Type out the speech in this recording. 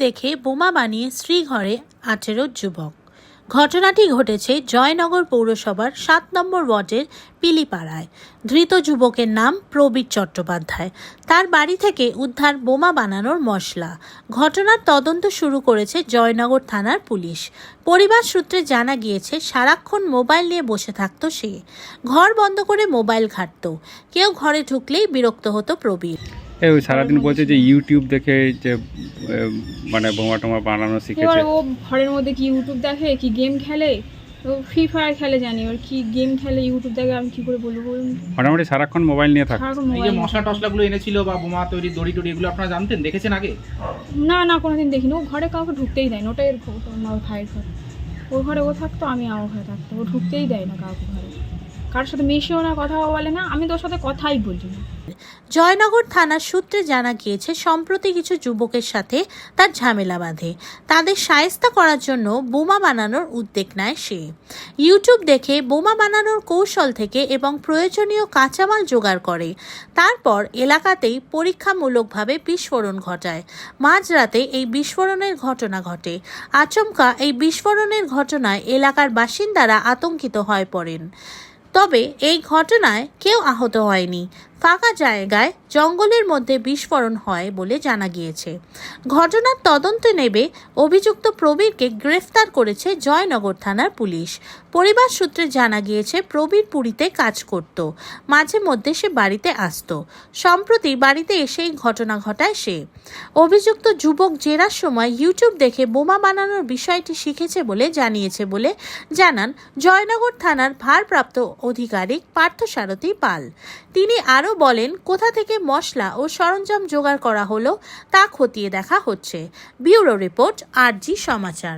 দেখে বোমা বানিয়ে শ্রীঘরে 18 যুবক। ঘটনাটি ঘটেছে জয়নগর পৌরসভার 7 নম্বর ওয়ার্ডের পিলিপাড়ায়। ধৃত যুবকের নাম প্রবীর চট্টোপাধ্যায়। তার বাড়ি থেকে উদ্ধার বোমা বানানোর মশলা। ঘটনার তদন্ত শুরু করেছে জয়নগর থানার পুলিশ। পরিবার সূত্রে জানা গিয়েছে, সারাক্ষণ মোবাইল নিয়ে বসে থাকতো সে। ঘর বন্ধ করে মোবাইল ঘাঁটত। কেউ ঘরে ঢুকলেই বিরক্ত হতো প্রবীর। ওই সারাদিন বলছে যে ইউটিউব দেখে যে মানে বোমা টোমা বানানো শিখেছে। এবার ও ঘরের মধ্যে কি ইউটিউব দেখে, কি গেম খেলে, ও ফ্রি ফায়ার খেলে জানি, ওর কি গেম খেলে ইউটিউব দেখে আমি কি করে বলবো বলুন। মোটামুটি সারাক্ষণ মোবাইল নিয়ে থাকে। সারাক্ষণ এই যে মোবাইল। মশলা টসলাগুলো এনেছিল বা বোমা তৈরি দড়ি টড়ি এগুলো আপনারা জানতেন, দেখেছেন আগে? না কোনোদিন দেখিনি। ও ঘরে কাউকে ঢুকতেই দেয় না। ওটাই আমার ভাইয়ের ঘর। ওর ঘরে ও থাকতো, আমি আমার ঘরে থাকতো। ও ঢুকতেই দেয় না কাউকে ঘরে। কারোর সাথে মিশেও না, কথাও বলে না। আমি তোর সাথে কথাই বলি না। জয়নগর থানার সূত্রে জানা গিয়েছে, সম্প্রতি কিছু যুবকের সাথে তার ঝামেলা বাঁধে। তাদের শায়েস্তা করার জন্য বোমা বানানোর উদ্যোগ নেয় সে। ইউটিউব দেখে বোমা বানানোর কৌশল থেকে এবং প্রয়োজনীয় কাঁচামাল জোগাড় করে। তারপর এলাকাতেই পরীক্ষামূলকভাবে বিস্ফোরণ ঘটায়। মাঝরাতে এই বিস্ফোরণের ঘটনা ঘটে। আচমকা এই বিস্ফোরণের ঘটনায় এলাকার বাসিন্দারা আতঙ্কিত হয়ে পড়েন। তবে এই ঘটনায় কেউ আহত হয়নি। ফাঁকা জায়গায় জঙ্গলের মধ্যে বিস্ফোরণ হয় বলে জানা গিয়েছে। ঘটনার তদন্তে নেবে অভিযুক্ত প্রবীরকে গ্রেফতার করেছে জয়নগর থানার পুলিশ। পরিবার সূত্রে জানা গিয়েছে, প্রবীর পুরীতে কাজ করত। মাঝে মধ্যে সে বাড়িতে আসতো। সম্প্রতি বাড়িতে এসেই ঘটনা ঘটায় সে। অভিযুক্ত যুবক জেরার সময় ইউটিউব দেখে বোমা বানানোর বিষয়টি শিখেছে বলে জানিয়েছে বলে জানান জয়নগর থানার ভারপ্রাপ্ত আধিকারিক পার্থসারথী পাল। তিনি আরও বলেন, কোথা থেকে মশলা ও সরঞ্জাম জোগাড় করা হলো তা খতিয়ে দেখা হচ্ছে। ব্যুরো রিপোর্ট, RG সমাচার।